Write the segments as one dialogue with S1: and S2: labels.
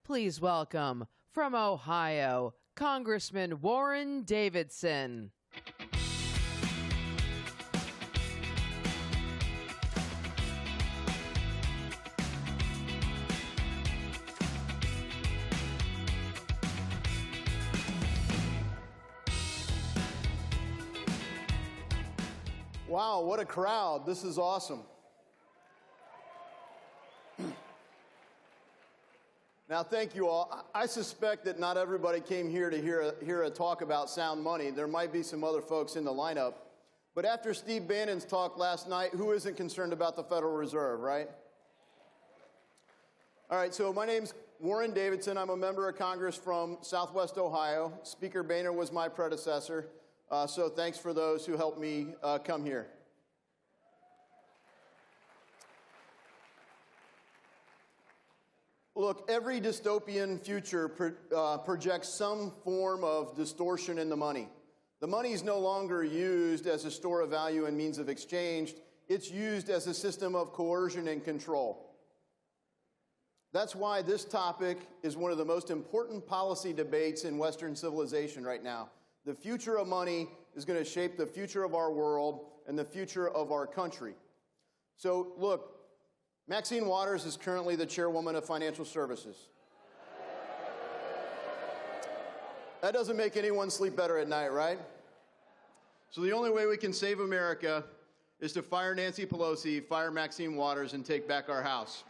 S1: Please welcome, from Ohio, Congressman Warren Davidson.
S2: Wow, what a crowd. This is awesome. Now, thank you all. I suspect that not everybody came here to hear a talk about sound money. There might be some other folks in the lineup. But after Steve Bannon's talk last night, who isn't concerned about the Federal Reserve, right? All right, so my name's Warren Davidson. I'm a member of Congress from Southwest Ohio. Speaker Boehner was my predecessor. So thanks for those who helped me come here. Look, every dystopian future projects some form of distortion in the money. The money is no longer used as a store of value and means of exchange. It's used as a system of coercion and control. That's why this topic is one of the most important policy debates in Western civilization right now. The future of money is going to shape the future of our world and the future of our country. So, look, Maxine Waters is currently the chairwoman of Financial Services. That doesn't make anyone sleep better at night, right? So the only way we can save America is to fire Nancy Pelosi, fire Maxine Waters, and take back our House.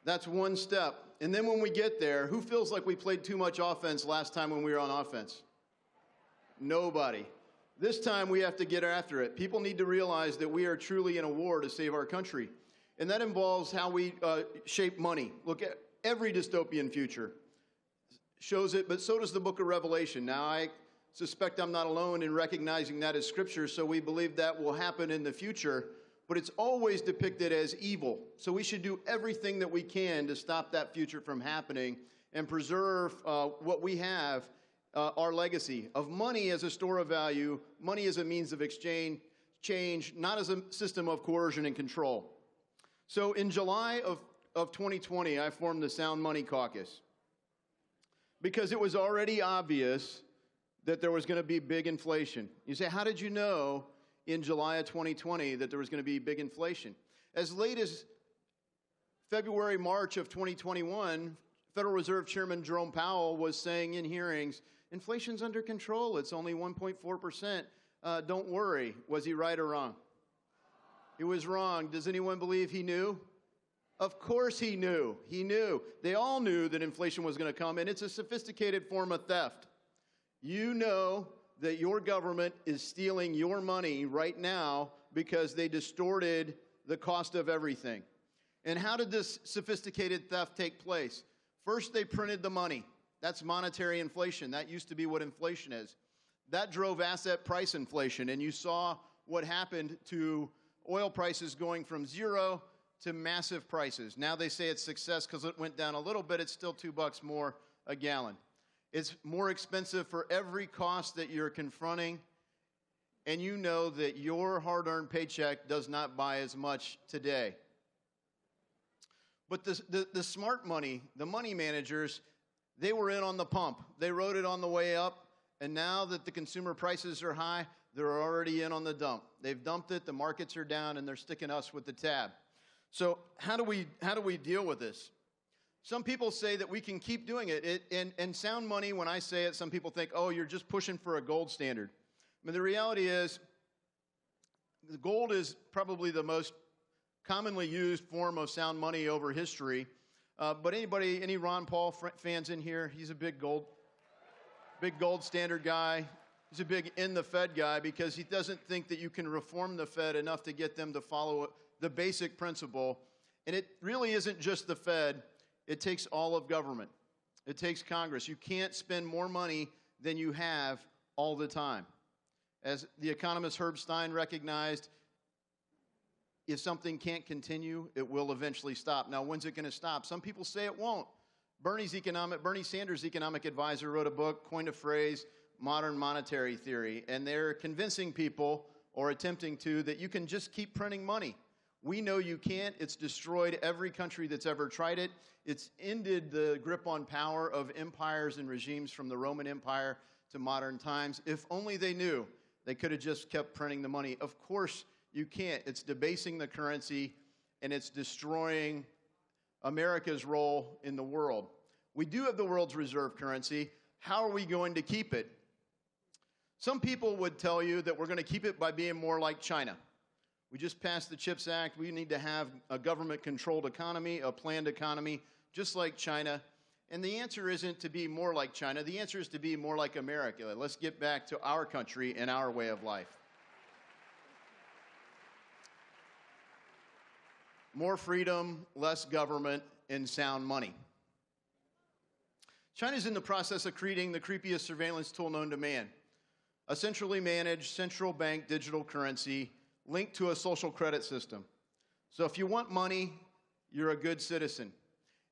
S2: That's one step. And then when we get there, who feels like we played too much offense last time when we were on offense? Nobody. This time we have to get after it. People need to realize that we are truly in a war to save our country. And that involves how we shape money. Look, at every dystopian future shows it, but so does the book of Revelation. Now, I suspect I'm not alone in recognizing that as Scripture, so we believe that will happen in the future. But it's always depicted as evil. So we should do everything that we can to stop that future from happening and preserve what we have, our legacy of money as a store of value, money as a means of exchange, not as a system of coercion and control. So in July of 2020, I formed the Sound Money Caucus because it was already obvious that there was going to be big inflation. You say, how did you know in July of 2020 that there was going to be big inflation? As late as February, March of 2021, Federal Reserve Chairman Jerome Powell was saying in hearings, inflation's under control. It's only 1.4%. Don't worry. Was he right or wrong? He was wrong. Does anyone believe he knew? Of course he knew. He knew. They all knew that inflation was going to come, and it's a sophisticated form of theft. You know that your government is stealing your money right now because they distorted the cost of everything. And how did this sophisticated theft take place? First, they printed the money. That's monetary inflation. That used to be what inflation is. That drove asset price inflation, and you saw what happened to oil prices going from zero to massive prices. Now they say it's success because it went down a little bit. It's still $2 more a gallon. It's more expensive for every cost that you're confronting, and you know that your hard-earned paycheck does not buy as much today. But the smart money, the money managers, they were in on the pump. They rode it on the way up, and now that the consumer prices are high, they're already in on the dump. They've dumped it, the markets are down, and they're sticking us with the tab. So how do we deal with this? Some people say that we can keep doing it. And sound money, when I say it, some people think, oh, you're just pushing for a gold standard. I mean, the reality is, the gold is probably the most commonly used form of sound money over history. But any Ron Paul fans in here? He's a big gold standard guy. He's a big in the Fed guy because he doesn't think that you can reform the Fed enough to get them to follow the basic principle. And it really isn't just the Fed. It takes all of government. It takes Congress. You can't spend more money than you have all the time. As the economist Herb Stein recognized, if something can't continue, it will eventually stop. Now, when's it going to stop? Some people say it won't. Bernie Sanders' economic advisor wrote a book, coined a phrase, modern monetary theory, and they're convincing people, or attempting to, that you can just keep printing money. We know you can't. It's destroyed every country that's ever tried it. It's ended the grip on power of empires and regimes from the Roman Empire to modern times. If only they knew, they could have just kept printing the money. Of course you can't. It's debasing the currency, and it's destroying America's role in the world. We do have the world's reserve currency. How are we going to keep it? Some people would tell you that we're going to keep it by being more like China. We just passed the CHIPS Act. We need to have a government-controlled economy, a planned economy, just like China. And the answer isn't to be more like China. The answer is to be more like America. Let's get back to our country and our way of life. More freedom, less government, and sound money. China's in the process of creating the creepiest surveillance tool known to man. A centrally managed central bank digital currency linked to a social credit system. So if you want money, you're a good citizen.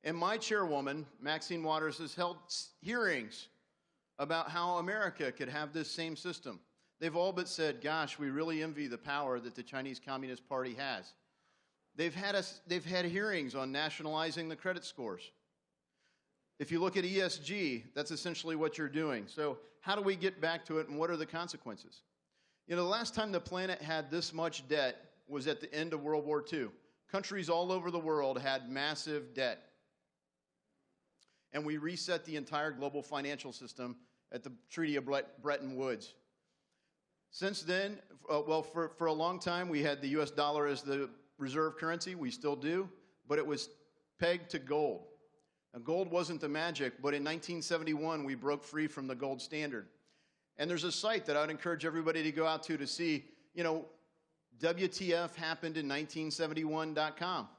S2: And my chairwoman, Maxine Waters, has held hearings about how America could have this same system. They've all but said, gosh, we really envy the power that the Chinese Communist Party has. They've had hearings on nationalizing the credit scores. If you look at ESG, that's essentially what you're doing. So how do we get back to it, and what are the consequences? You know, the last time the planet had this much debt was at the end of World War II. Countries all over the world had massive debt. And we reset the entire global financial system at the Treaty of Bretton Woods. Since then, for a long time, we had the U.S. dollar as the reserve currency. We still do, but it was pegged to gold. Now, gold wasn't the magic, but in 1971, we broke free from the gold standard. And there's a site that I would encourage everybody to go out to see, you know, WTF happened in 1971.com.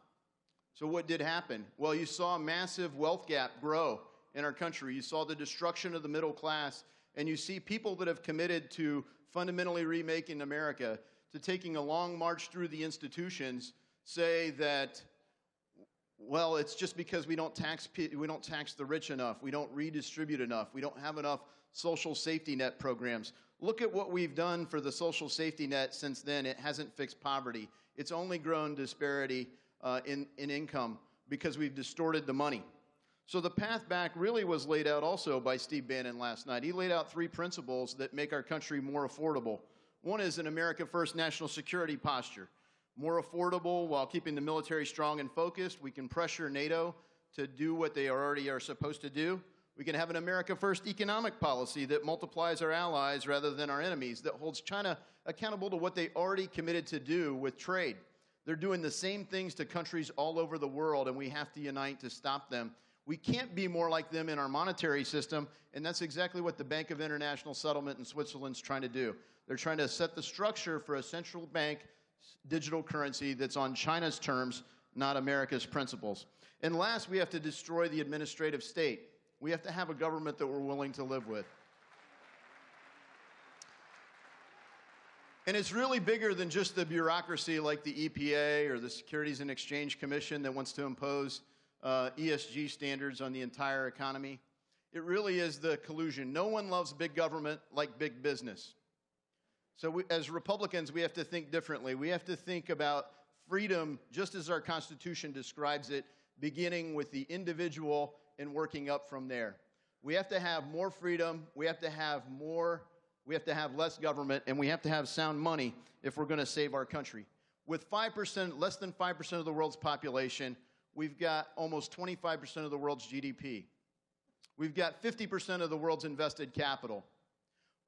S2: So what did happen? Well, you saw a massive wealth gap grow in our country. You saw the destruction of the middle class, and you see people that have committed to fundamentally remaking America, to taking a long march through the institutions, say that, well, it's just because we don't tax the rich enough, we don't redistribute enough, we don't have enough social safety net programs. Look at what we've done for the social safety net since then. It hasn't fixed poverty. It's only grown disparity in income because we've distorted the money. So the path back really was laid out also by Steve Bannon last night. He laid out 3 principles that make our country more affordable. One is an America First national security posture. More affordable while keeping the military strong and focused. We can pressure NATO to do what they already are supposed to do. We can have an America First economic policy that multiplies our allies rather than our enemies, that holds China accountable to what they already committed to do with trade. They're doing the same things to countries all over the world, and we have to unite to stop them. We can't be more like them in our monetary system, and that's exactly what the Bank of International Settlement in Switzerland's trying to do. They're trying to set the structure for a central bank digital currency that's on China's terms, not America's principles. And last, we have to destroy the administrative state. We have to have a government that we're willing to live with. And it's really bigger than just the bureaucracy like the EPA or the Securities and Exchange Commission that wants to impose ESG standards on the entire economy. It really is the collusion. No one loves big government like big business. So as Republicans, we have to think differently. We have to think about freedom just as our Constitution describes it, beginning with the individual and working up from there. We have to have more freedom, we have to have less government, and we have to have sound money if we're going to save our country. With 5%, less than 5% of the world's population, we've got almost 25% of the world's GDP. We've got 50% of the world's invested capital.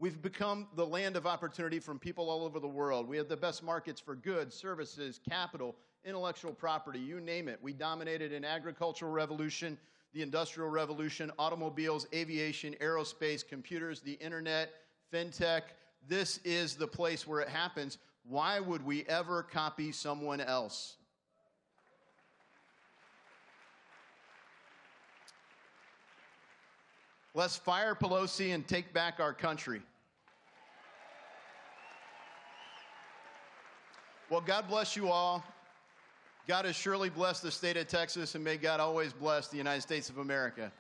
S2: We've become the land of opportunity from people all over the world. We have the best markets for goods, services, capital, intellectual property, you name it. We dominated an agricultural revolution, the industrial revolution, automobiles, aviation, aerospace, computers, the internet, fintech. This is the place where it happens. Why would we ever copy someone else? Let's fire Pelosi and take back our country. Well, God bless you all. God has surely blessed the state of Texas, and may God always bless the United States of America.